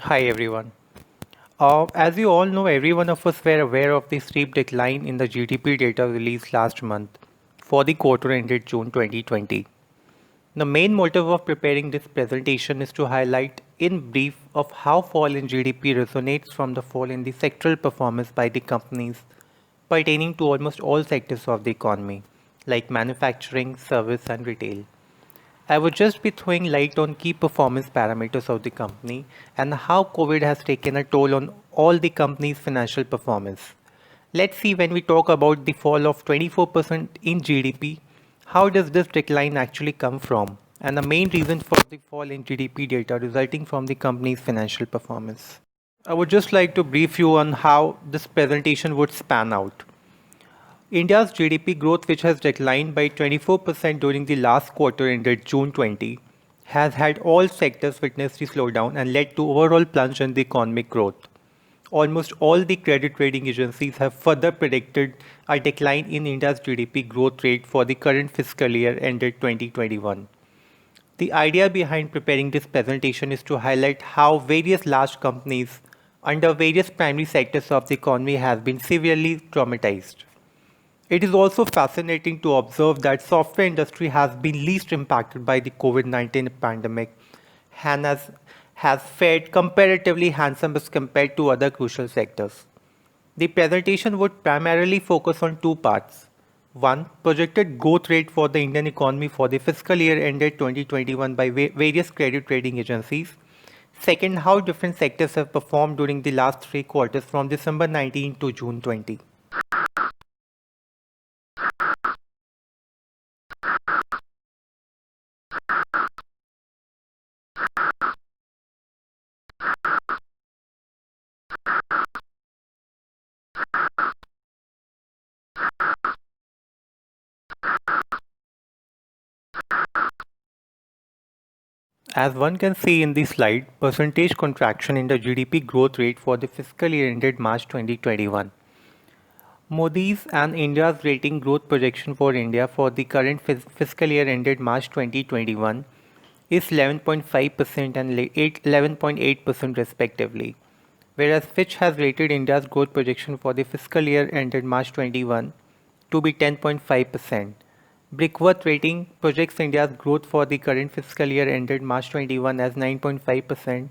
Hi everyone. As you all know, every one of us were aware of the steep decline in the GDP data released last month for the quarter ended June 2020. The main motive of preparing this presentation is to highlight in brief of how fall in GDP resonates from the fall in the sectoral performance by the companies pertaining to almost all sectors of the economy, like manufacturing, service, and retail. I would just be throwing light on key performance parameters of the company and how COVID has taken a toll on all the company's financial performance. Let's see when we talk about the fall of 24% in GDP, how does this decline actually come from? And the main reason for the fall in GDP data resulting from the company's financial performance. I would just like to brief you on how this presentation would span out. India's GDP growth, which has declined by 24% during the last quarter ended June 20, has had all sectors witness the slowdown and led to overall plunge in the economic growth. Almost all the credit rating agencies have further predicted a decline in India's GDP growth rate for the current fiscal year ended 2021. The idea behind preparing this presentation is to highlight how various large companies under various primary sectors of the economy have been severely traumatized. It is also fascinating to observe that software industry has been least impacted by the COVID-19 pandemic and has fared comparatively handsome as compared to other crucial sectors. The presentation would primarily focus on two parts. One, projected growth rate for the Indian economy for the fiscal year ended 2021 by various credit rating agencies. Second, how different sectors have performed during the last three quarters from December 19 to June 20. As one can see in the slide, percentage contraction in the GDP growth rate for the fiscal year ended March 2021. Moody's and India's rating growth projection for India for the current fiscal year ended March 2021 is 11.5% and 11.8% respectively, whereas Fitch has rated India's growth projection for the fiscal year ended March 21 to be 10.5%. Brickworth Rating projects India's growth for the current fiscal year ended March 21 as 9.5%,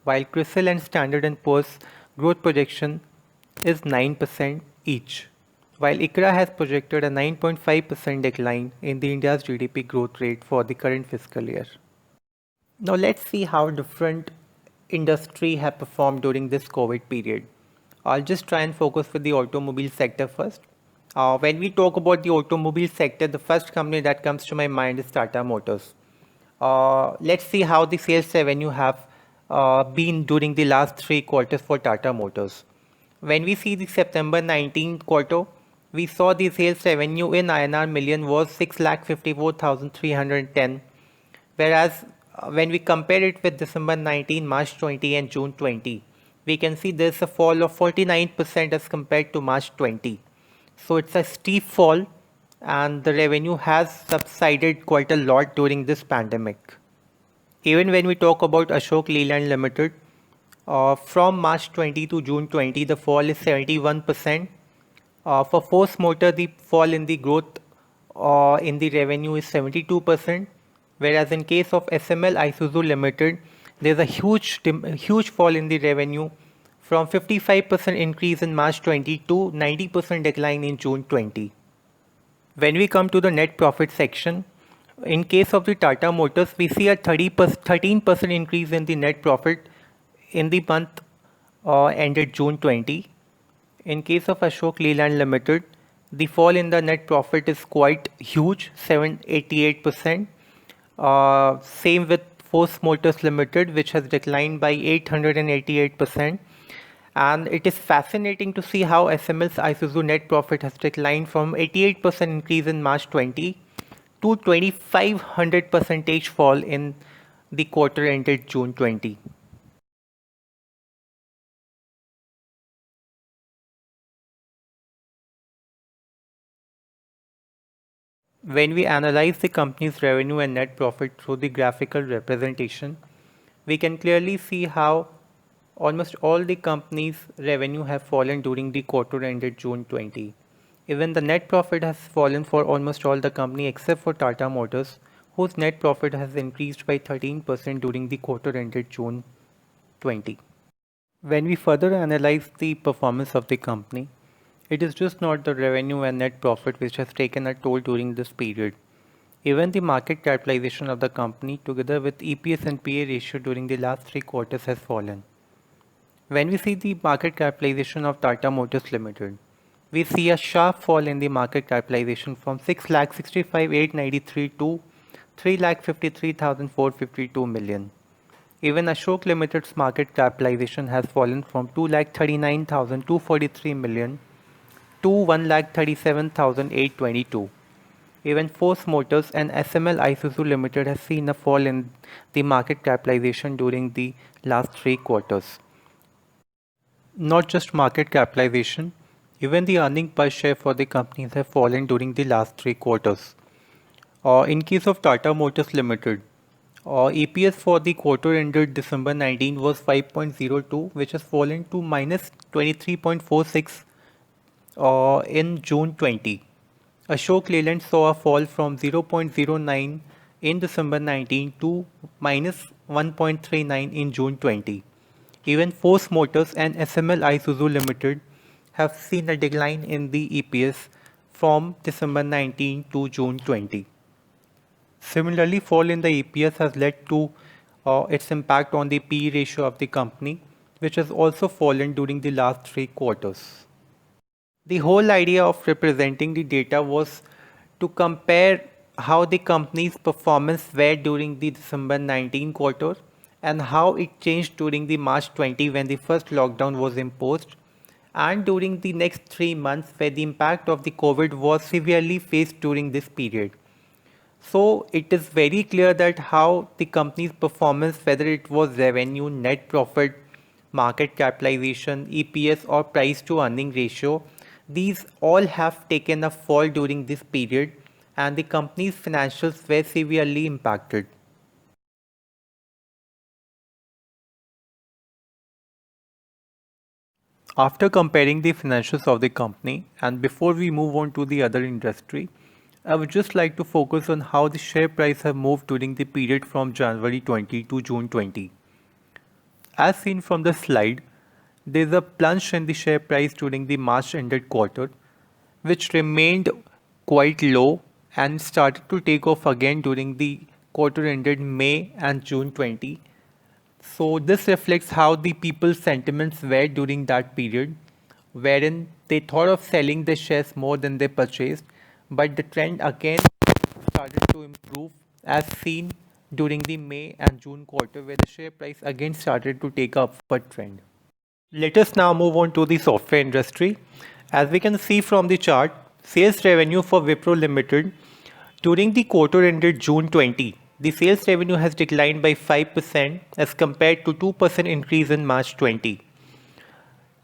while CRISIL and Standard & Poor's growth projection is 9% each, while ICRA has projected a 9.5% decline in the India's GDP growth rate for the current fiscal year. Now let's see how different industry have performed during this COVID period. I'll just try and focus with the automobile sector first. When we talk about the automobile sector, the first company that comes to my mind is Tata Motors. Let's see how the sales revenue have been during the last three quarters for Tata Motors. When we see the September 19th quarter, we saw the sales revenue in INR million was 6,54,310, whereas when we compare it with December 19, March 20 and June 20, we can see there's a fall of 49% as compared to March 20. So it's a steep fall and the revenue has subsided quite a lot during this pandemic. Even when we talk about Ashok Leyland Limited, from March 20 to June 20, the fall is 71%. For Force Motor, the fall in the growth in the revenue is 72%, whereas in case of SML Isuzu Limited, there's a huge fall in the revenue from 55% increase in March 20 to 90% decline in June 20. When we come to the net profit section, in case of the Tata Motors, we see a 13% increase in the net profit in the month ended June 20. In case of Ashok Leyland Limited, the fall in the net profit is quite huge, 788%. Same with Force Motors Limited, which has declined by 888%. And it is fascinating to see how SML's Isuzu net profit has declined from 88% increase in March 20 to 2500 percentage fall in the quarter ended June 20. When we analyze the company's revenue and net profit through the graphical representation, we can clearly see how almost all the companies' revenue have fallen during the quarter ended June 20. Even the net profit has fallen for almost all the company except for Tata Motors, whose net profit has increased by 13% during the quarter ended June 20. When we further analyze the performance of the company, it is just not the revenue and net profit which has taken a toll during this period. Even the market capitalization of the company, together with EPS and PA ratio during the last 3 quarters, has fallen. When we see the market capitalization of Tata Motors Limited, we see a sharp fall in the market capitalization from 6,65,893 to 3,53,452 million. Even Ashok Limited's market capitalization has fallen from 2,39,243 million to 1,37,822. Even Force Motors and SML Isuzu Limited has seen a fall in the market capitalization during the last 3 quarters. Not just market capitalization, even the earning per share for the companies have fallen during the last 3 quarters. In case of Tata Motors Limited, EPS for the quarter ended December 19 was 5.02, which has fallen to minus 23.46 in June 20. Ashok Leyland saw a fall from 0.09 in December 19 to minus 1.39 in June 20. Even Force Motors and SML Isuzu Limited have seen a decline in the EPS from December 19 to June 20. Similarly, fall in the EPS has led to its impact on the PE ratio of the company, which has also fallen during the last 3 quarters. The whole idea of representing the data was to compare how the company's performance were during the December 19 quarter and how it changed during the March 20 when the first lockdown was imposed, and during the next 3 months where the impact of the COVID was severely faced during this period. So it is very clear that how the company's performance, whether it was revenue, net profit, market capitalization, EPS or price to earning ratio, these all have taken a fall during this period and the company's financials were severely impacted. After comparing the financials of the company and before we move on to the other industry, I would just like to focus on how the share price have moved during the period from January 20 to June 20. As seen from the slide, there is a plunge in the share price during the March ended quarter, which remained quite low and started to take off again during the quarter ended May and June 20. So this reflects how the people's sentiments were during that period, wherein they thought of selling the shares more than they purchased, but the trend again started to improve as seen during the May and June quarter, where the share price again started to take up upward trend. Let us now move on to the software industry. As we can see from the chart, sales revenue for Wipro Limited during the quarter ended June 20, the sales revenue has declined by 5% as compared to 2% increase in March 20.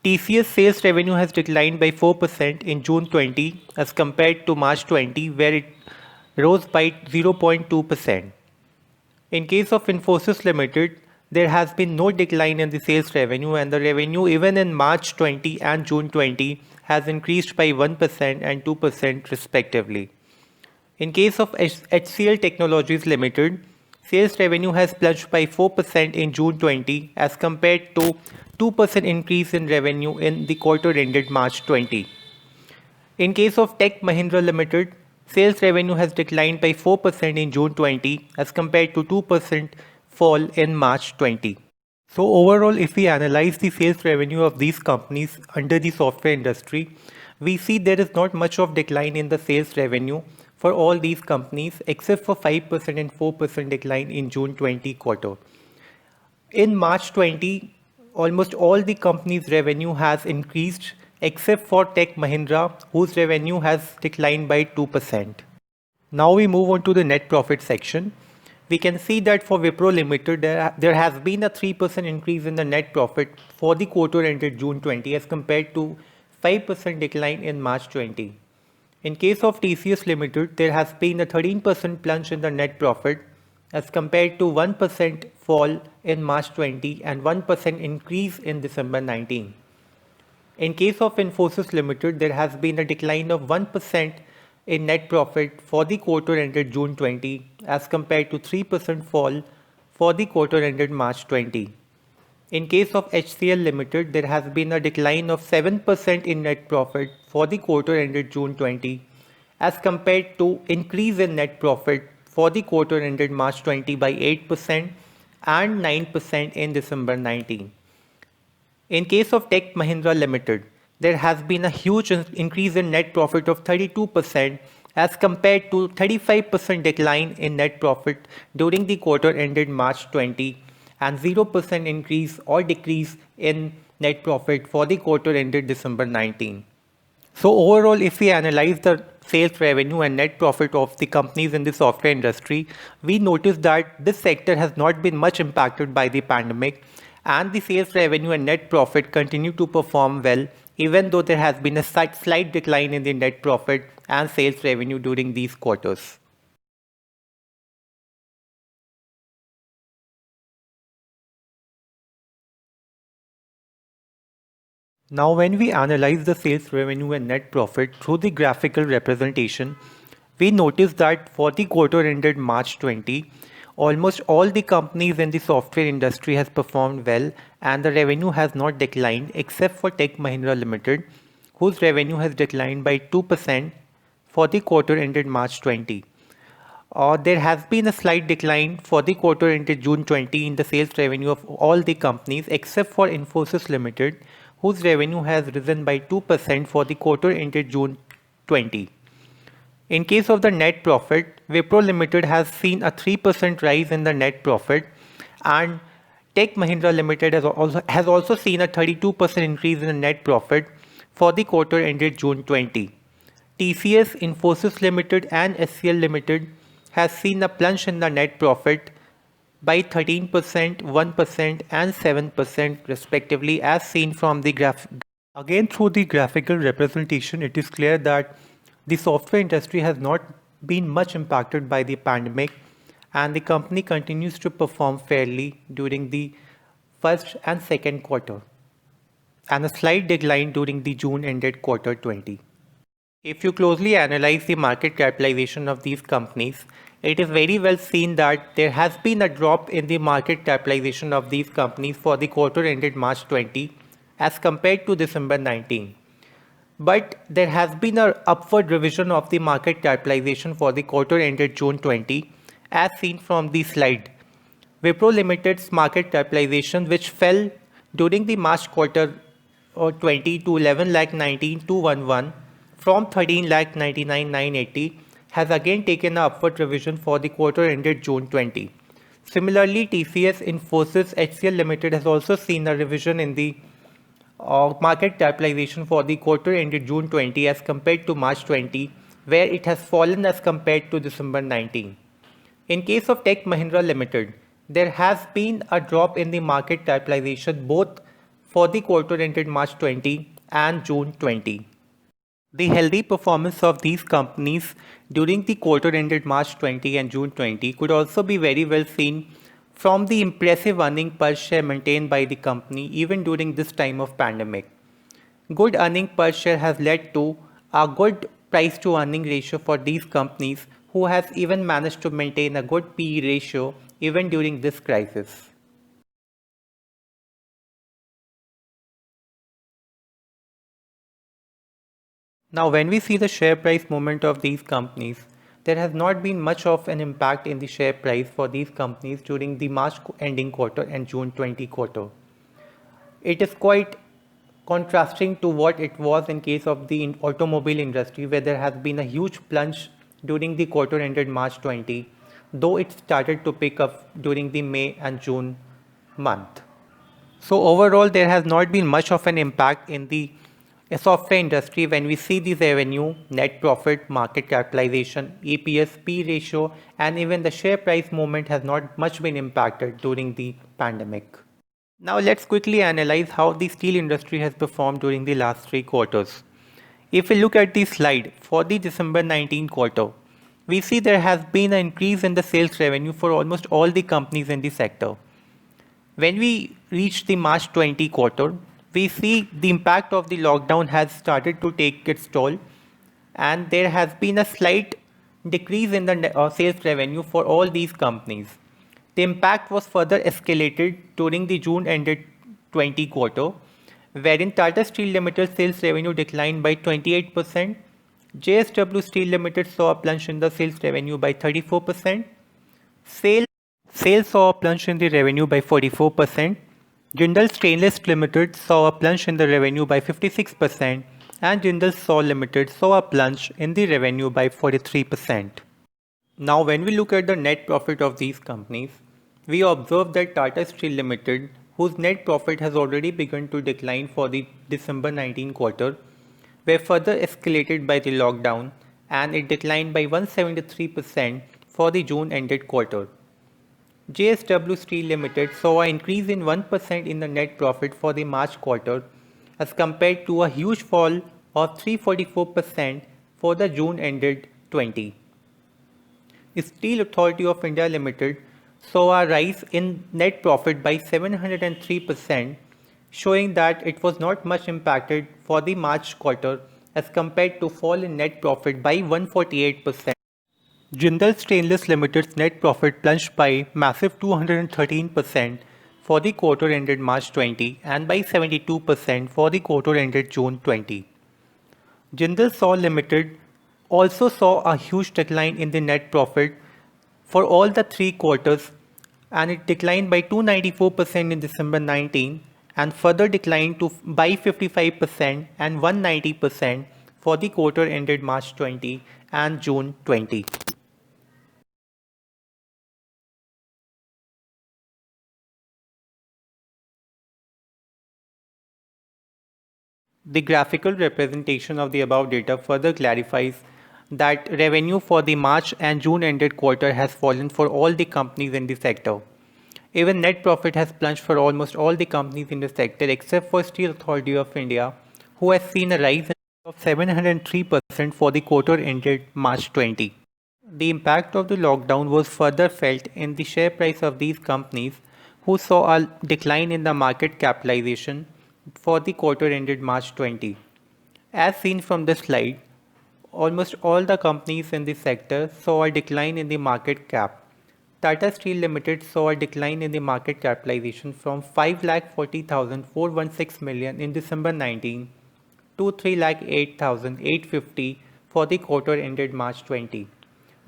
TCS sales revenue has declined by 4% in June 20 as compared to March 20, where it rose by 0.2%. In case of Infosys Limited, there has been no decline in the sales revenue and the revenue even in March 20 and June 20 has increased by 1% and 2% respectively. In case of HCL Technologies Limited, sales revenue has plunged by 4% in June 20 as compared to 2% increase in revenue in the quarter ended March 20. In case of Tech Mahindra Limited, sales revenue has declined by 4% in June 20 as compared to 2% fall in March 20. So overall, if we analyze the sales revenue of these companies under the software industry, we see there is not much of decline in the sales revenue for all these companies except for 5% and 4% decline in June 20 quarter. In March 20, almost all the companies' revenue has increased except for Tech Mahindra, whose revenue has declined by 2%. Now we move on to the net profit section. We can see that for Wipro Limited, there has been a 3% increase in the net profit for the quarter ended June 20 as compared to 5% decline in March 20. In case of TCS Limited, there has been a 13% plunge in the net profit as compared to 1% fall in March 20 and 1% increase in December 19. In case of Infosys Limited, there has been a decline of 1% in net profit for the quarter ended June 20 as compared to 3% fall for the quarter ended March 20. In case of HCL Limited, there has been a decline of 7% in net profit for the quarter ended June 20 as compared to increase in net profit for the quarter ended March 20 by 8% and 9% in December 19. In case of Tech Mahindra Limited, there has been a huge increase in net profit of 32% as compared to 35% decline in net profit during the quarter ended March 20 and 0% increase or decrease in net profit for the quarter ended December 19. So overall, if we analyze the sales revenue and net profit of the companies in the software industry, we notice that this sector has not been much impacted by the pandemic, and the sales revenue and net profit continue to perform well, even though there has been a slight decline in the net profit and sales revenue during these quarters. Now, when we analyze the sales revenue and net profit through the graphical representation, we notice that for the quarter ended March 20, almost all the companies in the software industry has performed well and the revenue has not declined except for Tech Mahindra Limited, whose revenue has declined by 2% for the quarter ended March 20. There has been a slight decline for the quarter ended June 20 in the sales revenue of all the companies except for Infosys Limited, whose revenue has risen by 2% for the quarter ended June 20. In case of the net profit, Wipro Limited has seen a 3% rise in the net profit, and Tech Mahindra Limited has also seen a 32% increase in the net profit for the quarter ended June 20. TCS, Infosys Limited and HCL Limited has seen a plunge in the net profit by 13%, 1% and 7% respectively, as seen from the graph. Again, through the graphical representation, it is clear that the software industry has not been much impacted by the pandemic, and the company continues to perform fairly during the first and second quarter, and a slight decline during the June ended quarter 20. If you closely analyze the market capitalization of these companies, it is very well seen that there has been a drop in the market capitalization of these companies for the quarter ended March 20 as compared to December 19. But there has been an upward revision of the market capitalization for the quarter ended June 20 as seen from the slide. Wipro Limited's market capitalization, which fell during the March quarter 20 to 11,19,211 from 13,99,980, has again taken an upward revision for the quarter ended June 20. Similarly, TCS, Infosys, HCL Limited has also seen a revision in the market capitalization for the quarter ended June 20 as compared to March 20, where it has fallen as compared to December 19. In case of Tech Mahindra Limited, there has been a drop in the market capitalization both for the quarter ended March 20 and June 20. The healthy performance of these companies during the quarter ended March 20 and June 20 could also be very well seen from the impressive earning per share maintained by the company even during this time of pandemic. Good earning per share has led to a good price to earning ratio for these companies, who has even managed to maintain a good PE ratio even during this crisis. Now, when we see the share price movement of these companies, there has not been much of an impact in the share price for these companies during the March ending quarter and June 20 quarter. It is quite contrasting to what it was in case of the automobile industry, where there has been a huge plunge during the quarter ended March 20, though it started to pick up during the May and June month. So overall, there has not been much of an impact in the software industry when we see the revenue, net profit, market capitalization, EPS, P ratio, and even the share price movement has not much been impacted during the pandemic. Now let's quickly analyze how the steel industry has performed during the last 3 quarters. If we look at the slide for the December 19 quarter, we see there has been an increase in the sales revenue for almost all the companies in the sector. When we reach the March 20 quarter, we see the impact of the lockdown has started to take its toll, and there has been a slight decrease in the sales revenue for all these companies. The impact was further escalated during the June ended 20 quarter, wherein Tata Steel Limited sales revenue declined by 28%, JSW Steel Limited saw a plunge in the sales revenue by 34%, Sales Sales saw a plunge in the revenue by 44%. Jindal Stainless Limited saw a plunge in the revenue by 56%, and Jindal Saw Limited saw a plunge in the revenue by 43%. Now, when we look at the net profit of these companies, we observe that Tata Steel Limited, whose net profit has already begun to decline for the December 19 quarter, were further escalated by the lockdown, and it declined by 173% for the June ended quarter. JSW Steel Limited saw an increase in 1% in the net profit for the March quarter as compared to a huge fall of 344% for the June ended 20. Steel Authority of India Limited saw a rise in net profit by 703%, showing that it was not much impacted for the March quarter as compared to fall in net profit by 148%. Jindal Stainless Limited's net profit plunged by massive 213% for the quarter ended March 20 and by 72% for the quarter ended June 20. Jindal Saw Limited also saw a huge decline in the net profit for all the 3 quarters, and it declined by 294% in December 19 and further declined by 55% and 190% for the quarter ended March 20 and June 20. The graphical representation of the above data further clarifies that revenue for the March and June ended quarter has fallen for all the companies in the sector. Even net profit has plunged for almost all the companies in the sector except for Steel Authority of India, who has seen a rise of 703% for the quarter ended March 20. The impact of the lockdown was further felt in the share price of these companies, who saw a decline in the market capitalization for the quarter ended March 20. As seen from the slide, almost all the companies in the sector saw a decline in the market cap. Tata Steel Limited saw a decline in the market capitalization from 5,40,416 million in December 19 to 3,08,850 for the quarter ended March 20,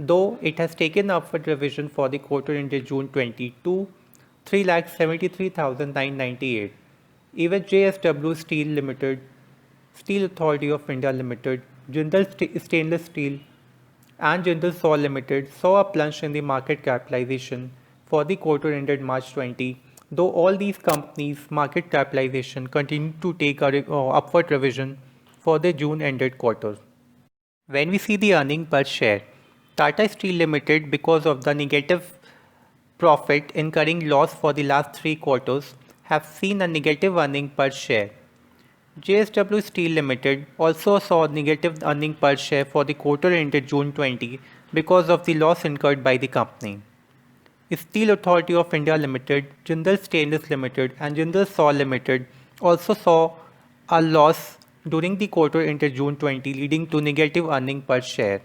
though it has taken upward revision for the quarter ended June 20 to 3,73,998. Even JSW Steel Limited, Steel Authority of India Limited, Jindal Stainless Steel and Jindal Saw Limited saw a plunge in the market capitalization for the quarter ended March 20, though all these companies' market capitalization continued to take a upward revision for the June ended quarter. When we see the earning per share, Tata Steel Limited, because of the negative profit incurring loss for the last 3 quarters, have seen a negative earning per share. JSW Steel Limited also saw negative earning per share for the quarter ended June 20 because of the loss incurred by the company. Steel Authority of India Limited, Jindal Stainless Limited and Jindal Saw Limited also saw a loss during the quarter ended June 20, leading to negative earning per share.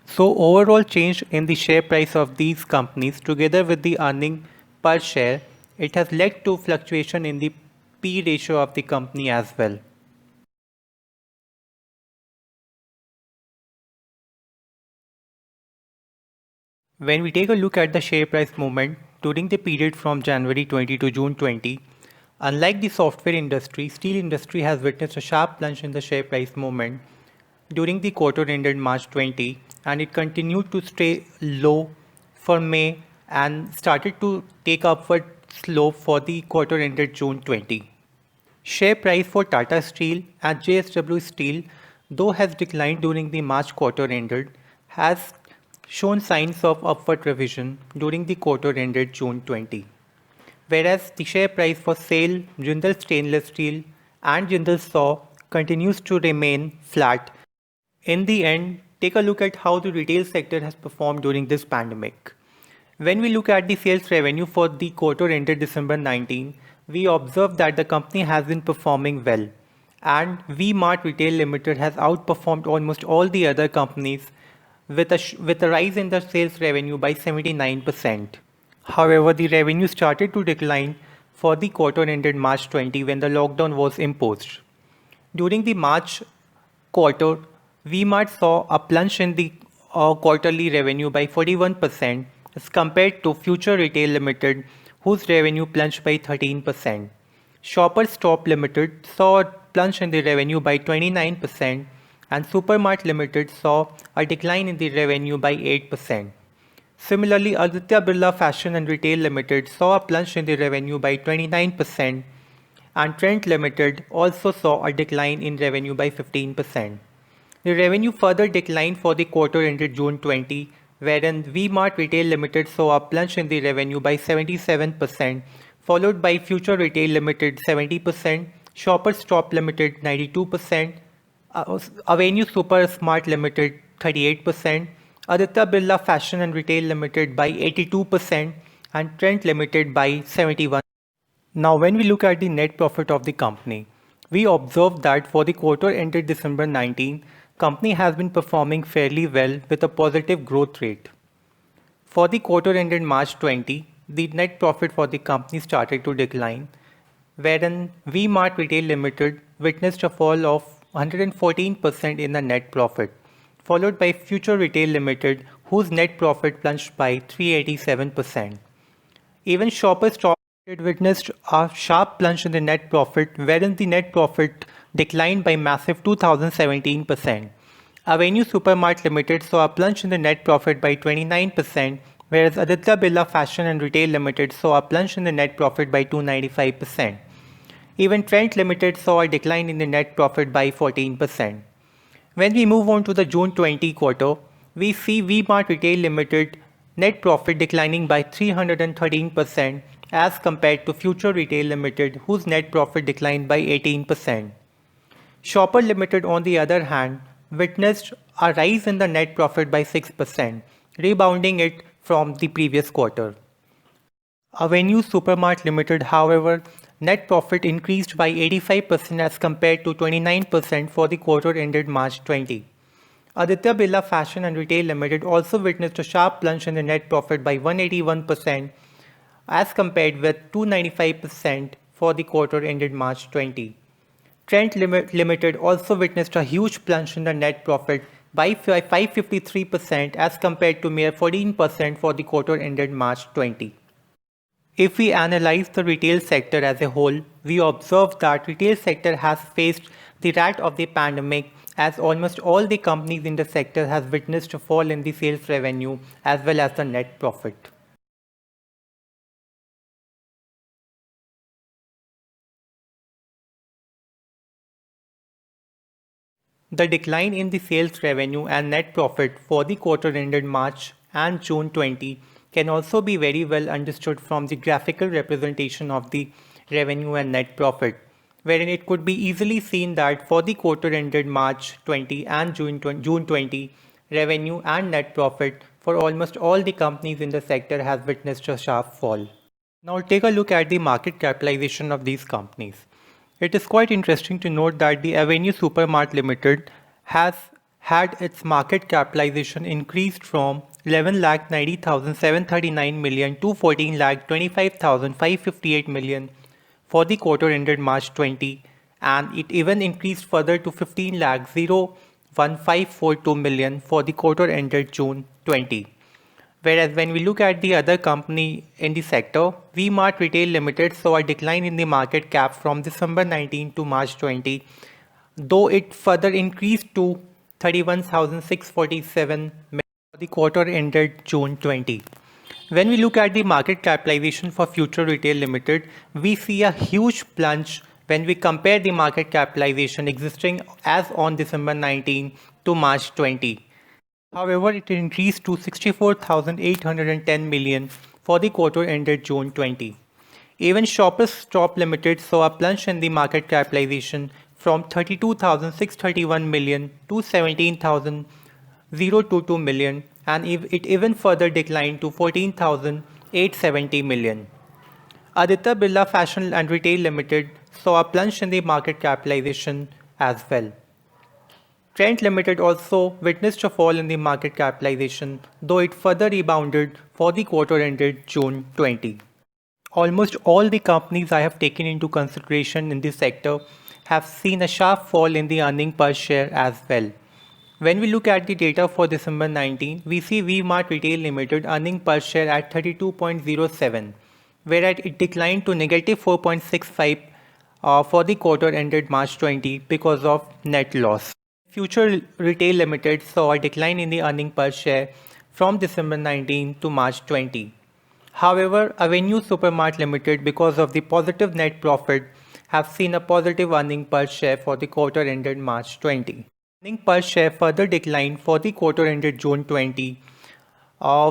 So overall change in the share price of these companies together with the earning per share, it has led to fluctuation in the P ratio of the company as well. When we take a look at the share price movement during the period from January 20 to June 20, unlike the software industry, steel industry has witnessed a sharp plunge in the share price movement during the quarter ended March 20, and it continued to stay low for May and started to take upward slope for the quarter ended June 20. Share price for Tata Steel and JSW Steel, though has declined during the March quarter ended, has shown signs of upward revision during the quarter ended June 20. Whereas the share price for SAIL, Jindal Stainless Steel and Jindal Saw continues to remain flat. In the end, take a look at how the retail sector has performed during this pandemic. When we look at the sales revenue for the quarter ended December 19, we observe that the company has been performing well, and V-Mart Retail Limited has outperformed almost all the other companies with a rise in the sales revenue by 79%. However, the revenue started to decline for the quarter ended March 20 when the lockdown was imposed. During the March quarter, V-Mart saw a plunge in the quarterly revenue by 41% as compared to Future Retail Limited, whose revenue plunged by 13%. Shoppers Stop Limited saw a plunge in the revenue by 29%, and Supermart Limited saw a decline in the revenue by 8%. Similarly, Aditya Birla Fashion and Retail Limited saw a plunge in the revenue by 29%, and Trent Limited also saw a decline in revenue by 15%. The revenue further declined for the quarter ended June 20, wherein V-Mart Retail Limited saw a plunge in the revenue by 77%, followed by Future Retail Limited 70%, Shoppers Stop Limited 92%, Avenue Super Smart Limited 38%, Aditya Birla Fashion and Retail Limited by 82%, and Trent Limited by 71%. Now, when we look at the net profit of the company, we observe that for the quarter ended December 19, company has been performing fairly well with a positive growth rate. For the quarter ended March 20, the net profit for the company started to decline, wherein V-Mart Retail Limited witnessed a fall of 114% in the net profit, followed by Future Retail Limited, whose net profit plunged by 387%. Even Shoppers Stop Limited witnessed a sharp plunge in the net profit, wherein the net profit declined by massive 2017%. Avenue Supermart Limited saw a plunge in the net profit by 29%, whereas Aditya Birla Fashion and Retail Limited saw a plunge in the net profit by 295%. Even Trent Limited saw a decline in the net profit by 14%. When we move on to the June 20 quarter, we see V-Mart Retail Limited net profit declining by 313% as compared to Future Retail Limited, whose net profit declined by 18%. Shopper Limited, on the other hand, witnessed a rise in the net profit by 6%, rebounding it from the previous quarter. Avenue Supermart Limited, however, net profit increased by 85% as compared to 29% for the quarter ended March 20. Aditya Birla Fashion and Retail Limited also witnessed a sharp plunge in the net profit by 181% as compared with 295% for the quarter ended March 20. Trent Limited also witnessed a huge plunge in the net profit by 553% as compared to mere 14% for the quarter ended March 20. If we analyze the retail sector as a whole, we observe that retail sector has faced the wrath of the pandemic, as almost all the companies in the sector has witnessed a fall in the sales revenue as well as the net profit. The decline in the sales revenue and net profit for the quarter ended March and June 20 can also be very well understood from the graphical representation of the revenue and net profit, wherein it could be easily seen that for the quarter ended March 20 and June 20, revenue and net profit for almost all the companies in the sector has witnessed a sharp fall. Now take a look at the market capitalization of these companies. It is quite interesting to note that the Avenue Supermart Limited has had its market capitalization increased from 11,90,739 million to 14,25,558 million for the quarter ended March 20, and it even increased further to 15,015,42 million for the quarter ended June 20. Whereas when we look at the other company in the sector, V-Mart Retail Limited saw a decline in the market cap from December 19 to March 20, though it further increased to 31,647 million for the quarter ended June 20. When we look at the market capitalization for Future Retail Limited, we see a huge plunge when we compare the market capitalization existing as on December 19 to March 20. However, it increased to 64,810 million for the quarter ended June 20. Even Shoppers Stop Limited saw a plunge in the market capitalization from 32,631 million to 17,000 14,022 million, and it even further declined to 14,870 million. Aditya Birla Fashion and Retail Limited saw a plunge in the market capitalization as well. Trent Limited also witnessed a fall in the market capitalization, though it further rebounded for the quarter ended June 20. Almost all the companies I have taken into consideration in this sector have seen a sharp fall in the earning per share as well. When we look at the data for December 19, we see V-Mart Retail Limited earning per share at 32.07, whereas it declined to negative 4.65 for the quarter ended March 20 because of net loss. Future Retail Limited saw a decline in the earning per share from December 19 to March 20. However, Avenue Supermart Limited, because of the positive net profit, have seen a positive earning per share for the quarter ended March 20. Earning per share further declined for the quarter ended June 20.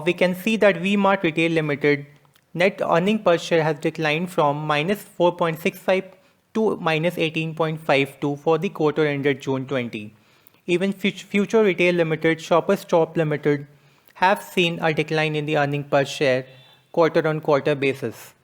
We can see that V-Mart Retail Limited net earning per share has declined from minus 4.65 to minus 18.52 for the quarter ended June 20. Even Future Retail Limited, Shoppers Stop Limited have seen a decline in the earning per share quarter-on-quarter basis.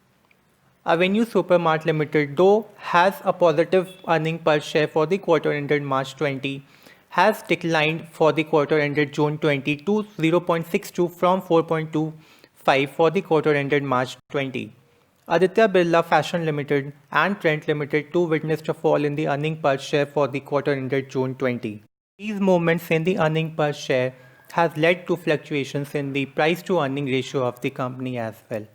Avenue Supermart Limited, though has a positive earning per share for the quarter ended March 20, has declined for the quarter ended June 20 to 0.62 from 4.25 for the quarter ended March 20. Aditya Birla Fashion Limited and Trent Limited too witnessed a fall in the earning per share for the quarter ended June 20. These movements in the earning per share has led to fluctuations in the price to earning ratio of the company as well.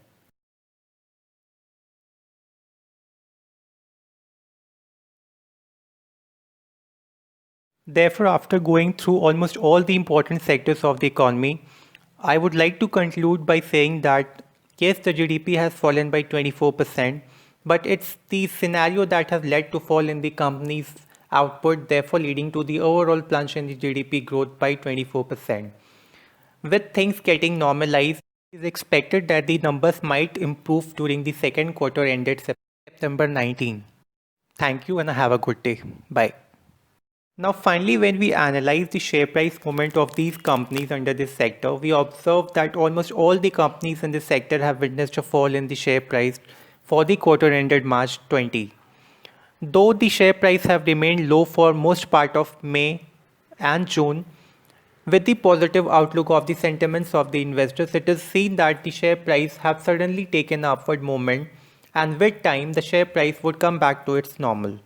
Therefore, after going through almost all the important sectors of the economy, I would like to conclude by saying that yes, the GDP has fallen by 24%, but it's the scenario that has led to fall in the company's output, therefore leading to the overall plunge in the GDP growth by 24%. With things getting normalized, it is expected that the numbers might improve during the second quarter ended September 19. Thank you and have a good day. Bye. Now finally, when we analyze the share price movement of these companies under this sector, we observe that almost all the companies in this sector have witnessed a fall in the share price for the quarter ended March 20. Though the share price have remained low for most part of May and June, with the positive outlook of the sentiments of the investors, it is seen that the share price have suddenly taken an upward movement, and with time the share price would come back to its normal.